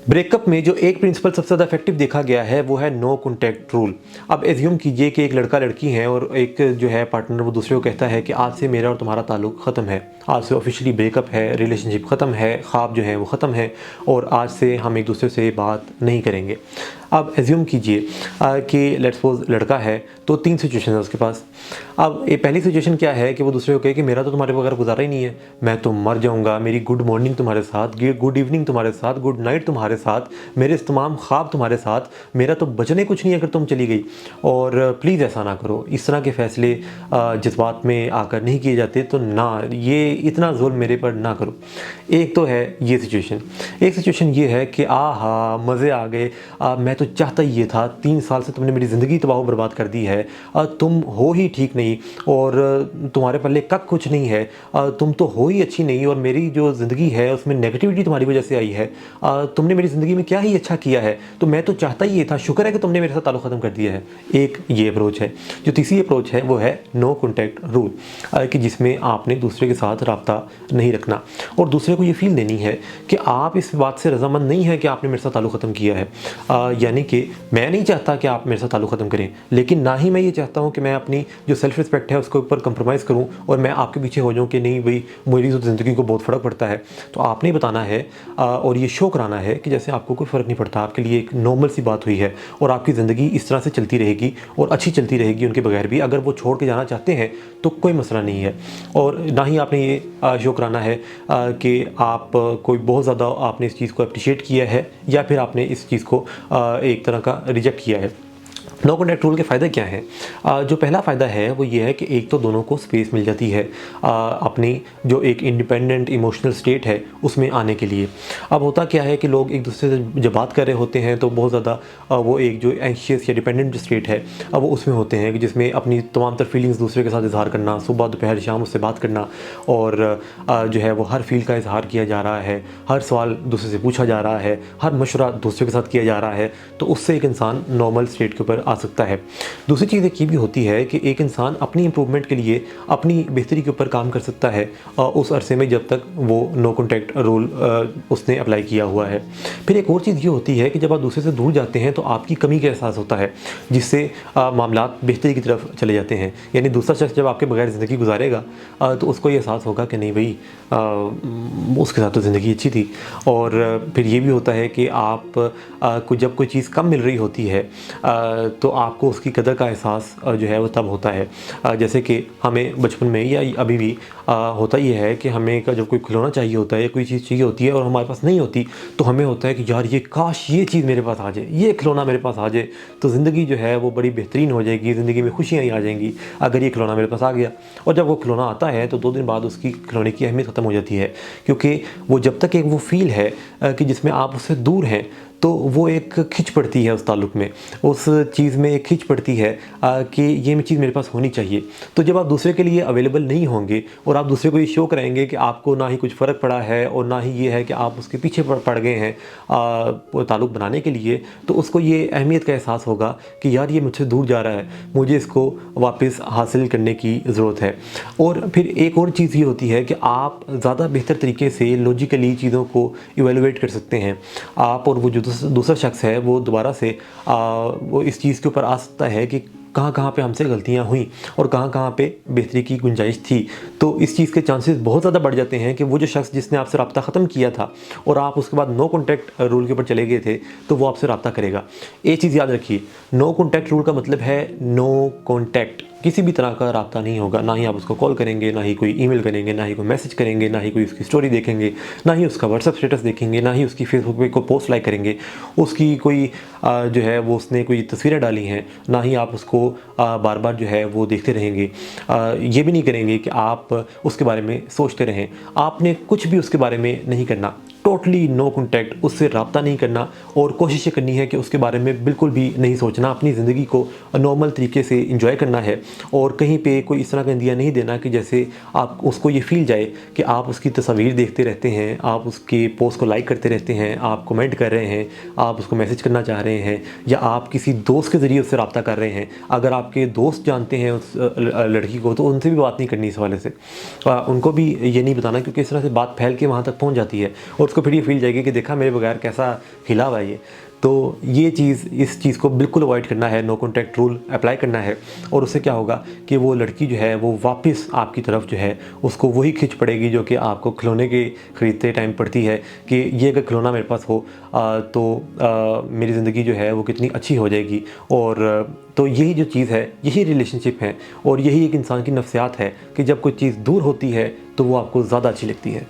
Breakup में जो एक प्रिंसिपल सबसे ज़्यादा इफेक्टिव देखा गया है वो है नो कॉन्टैक्ट रूल। अब एज्यूम कीजिए कि एक लड़का लड़की हैं और एक जो है पार्टनर वो दूसरे को कहता है कि आज से मेरा और तुम्हारा ताल्लुक़ ख़त्म है, आज से ऑफिशियली ब्रेकअप है, रिलेशनशिप ख़त्म है, ख्वाब जो है वो ख़त्म है और आज से हम एक दूसरे से बात नहीं करेंगे। अब एज्यूम कीजिए कि लेट्स सपोज लड़का है तो 3 सिचुएशन है उसके पास। अब ये पहली सिचुएशन क्या है कि वो दूसरे को कहे कि मेरा तो तुम्हारे बगैर गुजारा ही नहीं है, मैं तो मर जाऊंगा, मेरी गुड मॉर्निंग तुम्हारे साथ, गुड इवनिंग तुम्हारे साथ, गुड नाइट तुम्हारे साथ, मेरे तमाम ख्वाब तुम्हारे साथ, मेरा तो बचने कुछ नहीं अगर तुम चली गई। और प्लीज़ ऐसा ना करो। इस तरह के फ़ैसले जज्बात में आकर नहीं किए जाते, तो ना ये इतना जुल्म मेरे पर ना करो। एक तो है ये सिचुएशन। एक सिचुएशन ये है कि आहा मज़े आ गए, मैं तो चाहता ही ये था, 3 साल से तुमने मेरी ज़िंदगी तबाह बर्बाद कर दी है, तुम हो ही ठीक नहीं और तुम्हारे पल्ले कक कुछ नहीं है, तुम तो हो ही अच्छी नहीं और मेरी जो ज़िंदगी है उसमें नेगेटिविटी तुम्हारी वजह से आई है, तुमने मेरी ज़िंदगी में क्या ही अच्छा किया है, तो मैं तो चाहता ही ये था, शुक्र है कि तुमने मेरे साथ ताल्लुक़ ख़त्म कर दिया है। एक ये अप्रोच है। जो तीसरी अप्रोच है वो है नो कॉन्टैक्ट रूल, कि जिसमें आपने दूसरे के साथ रब्ता नहीं रखना और दूसरे को ये फील देनी है कि आप इस बात से रज़ामंद नहीं है कि आपने मेरे साथ ताल्लुक़ ख़त्म किया है। यानी कि मैं नहीं चाहता कि आप मेरे साथ ताल्लुक़ ख़त्म करें, लेकिन ना ही मैं ये चाहता हूँ कि मैं अपनी जो सेल्फ़ रिस्पेक्ट है उसके ऊपर कंप्रोमाइज़ करूँ और मैं आपके पीछे हो जाऊँ कि नहीं भाई मेरी तो ज़िंदगी को बहुत फ़र्क पड़ता है। तो आपने बताना है और ये शो कराना है कि जैसे आपको कोई फ़र्क नहीं पड़ता, आपके लिए एक नॉर्मल सी बात हुई है और आपकी ज़िंदगी इस तरह से चलती रहेगी और अच्छी चलती रहेगी उनके बगैर भी। अगर वो छोड़ के जाना चाहते हैं तो कोई मसला नहीं है। और ना ही आपने ये शो कराना है कि आप कोई बहुत ज़्यादा आपने इस चीज़ को अप्रिशिएट किया है या फिर आपने इस चीज़ को एक तरह का रिजेक्ट किया है। नो कॉन्टैक्ट रूल के फ़ायदे क्या हैं? जो पहला फ़ायदा है वो ये है कि एक तो दोनों को स्पेस मिल जाती है अपनी जो एक इंडिपेंडेंट इमोशनल स्टेट है उसमें आने के लिए। अब होता क्या है कि लोग एक दूसरे से जब बात कर रहे होते हैं तो बहुत ज़्यादा वो एक जो एंशियस या डिपेंडेंट जो स्टेट है वो उसमें होते हैं कि जिसमें अपनी तमाम तर फीलिंग्स दूसरे के साथ इज़हार करना, सुबह दोपहर शाम उससे बात करना और जो है वो हर फील का इज़हार किया जा रहा है, हर सवाल दूसरे से पूछा जा रहा है, हर मशवरा दूसरे के साथ किया जा रहा है, तो उससे एक इंसान नॉर्मल स्टेट के ऊपर आ सकता है। दूसरी चीज़ एक ये भी होती है कि एक इंसान अपनी इम्प्रूवमेंट के लिए अपनी बेहतरी के ऊपर काम कर सकता है उस अरसे में जब तक वो नो कॉन्टैक्ट रूल उसने अप्लाई किया हुआ है। फिर एक और चीज़ ये होती है कि जब आप दूसरे से दूर जाते हैं तो आपकी कमी का एहसास होता है, जिससे मामलात बेहतरी की तरफ चले जाते हैं। यानी दूसरा शख्स जब आपके बगैर ज़िंदगी गुजारेगा तो उसको ये एहसास होगा कि नहीं भाई उसके साथ तो ज़िंदगी अच्छी थी। और फिर ये भी होता है कि आप को जब कोई चीज़ कम मिल रही होती है तो आपको उसकी कदर का एहसास जो है वो तब होता है। जैसे कि हमें बचपन में या अभी भी होता ये है कि हमें जब कोई खिलौना चाहिए होता है या कोई चीज़ चाहिए होती है और हमारे पास नहीं होती तो हमें होता है कि यार ये काश ये चीज़ मेरे पास आ जाए, ये खिलौना मेरे पास आ जाए तो ज़िंदगी जो है वो बड़ी बेहतरीन हो जाएगी, ज़िंदगी में खुशियाँ ही आ जाएंगी अगर ये खिलौना मेरे पास आ गया। और जब वो खिलौना आता है तो 2 दिन बाद उसकी खिलौने की अहमियत ख़त्म हो जाती है, क्योंकि वो जब तक एक वो फील है कि जिसमें आप उससे दूर हैं तो वो एक खिंच पड़ती है उस ताल्लुक़ में, उस चीज़ में एक खिंच पड़ती है कि ये चीज़ मेरे पास होनी चाहिए। तो जब आप दूसरे के लिए अवेलेबल नहीं होंगे और आप दूसरे को ये शो कराएंगे कि आपको ना ही कुछ फ़र्क पड़ा है और ना ही ये है कि आप उसके पीछे पड़ गए हैं ताल्लुक़ बनाने के लिए, तो उसको ये अहमियत का एहसास होगा कि यार ये मुझसे दूर जा रहा है, मुझे इसको वापस हासिल करने की ज़रूरत है। और फिर एक और चीज़ ये होती है कि आप ज़्यादा बेहतर तरीके से लॉजिकली चीज़ों को इवैल्यूएट कर सकते हैं। आप और वो जो दूसरा शख्स है वो दोबारा से वो इस चीज़ के ऊपर आ सकता है कि कहाँ पे हमसे गलतियाँ हुई और कहाँ पे बेहतरी की गुंजाइश थी। तो इस चीज़ के चांसेस बहुत ज़्यादा बढ़ जाते हैं कि वो जो शख्स जिसने आपसे रब्ता ख़त्म किया था और आप उसके बाद नो कॉन्टैक्ट रूल के ऊपर चले गए थे तो वो आपसे रब्ता करेगा। एक चीज़ याद रखिए, नो कॉन्टैक्ट रूल का मतलब है नो कॉन्टैक्ट, किसी भी तरह का रब्ता नहीं होगा, ना ही आप उसको कॉल करेंगे, ना ही कोई ईमेल करेंगे, ना ही कोई मैसेज करेंगे, ना ही कोई उसकी स्टोरी देखेंगे, ना ही उसका व्हाट्सएप स्टेटस देखेंगे, ना ही उसकी फेसबुक पे कोई पोस्ट लाइक करेंगे, उसकी कोई जो है वो उसने कोई तस्वीरें डाली हैं, ना ही आप उसको बार बार जो है वो देखते रहेंगे। ये भी नहीं करेंगे कि आप उसके बारे में सोचते रहें, आपने कुछ भी उसके बारे में नहीं करना, टोटली नो कॉन्टैक्ट, उससे रब्ता नहीं करना और कोशिश करनी है कि उसके बारे में बिल्कुल भी नहीं सोचना, अपनी ज़िंदगी को नॉर्मल तरीके से एंजॉय करना है और कहीं पे कोई इस तरह का इंदिया नहीं देना कि जैसे आप उसको ये फील जाए कि आप उसकी तस्वीर देखते रहते हैं, आप उसके पोस्ट को लाइक करते रहते हैं, आप कमेंट कर रहे हैं, आप उसको मैसेज करना चाह रहे हैं या आप किसी दोस्त के ज़रिए उससे रब्ता कर रहे हैं। अगर आपके दोस्त जानते हैं उस लड़की को तो उनसे भी बात नहीं करनी इस हवाले से, उनको भी ये नहीं बताना, क्योंकि इस तरह से बात फैल के वहाँ तक पहुँच जाती है और उसका उसको फिर ये फील जाएगी कि देखा मेरे बगैर कैसा हिला हुआ है ये। तो ये चीज़, इस चीज़ को बिल्कुल अवॉइड करना है, नो कॉन्टैक्ट रूल अप्लाई करना है। और उससे क्या होगा कि वो लड़की जो है वो वापस आपकी तरफ जो है उसको वही खिंच पड़ेगी जो कि आपको खिलौने के ख़रीदते टाइम पड़ती है कि ये अगर खिलौना मेरे पास हो तो मेरी ज़िंदगी जो है वो कितनी अच्छी हो जाएगी। और तो यही जो चीज़ है, यही रिलेशनशिप है और यही एक इंसान की नफ्सियात है कि जब कोई चीज़ दूर होती है तो वो आपको ज़्यादा अच्छी लगती है।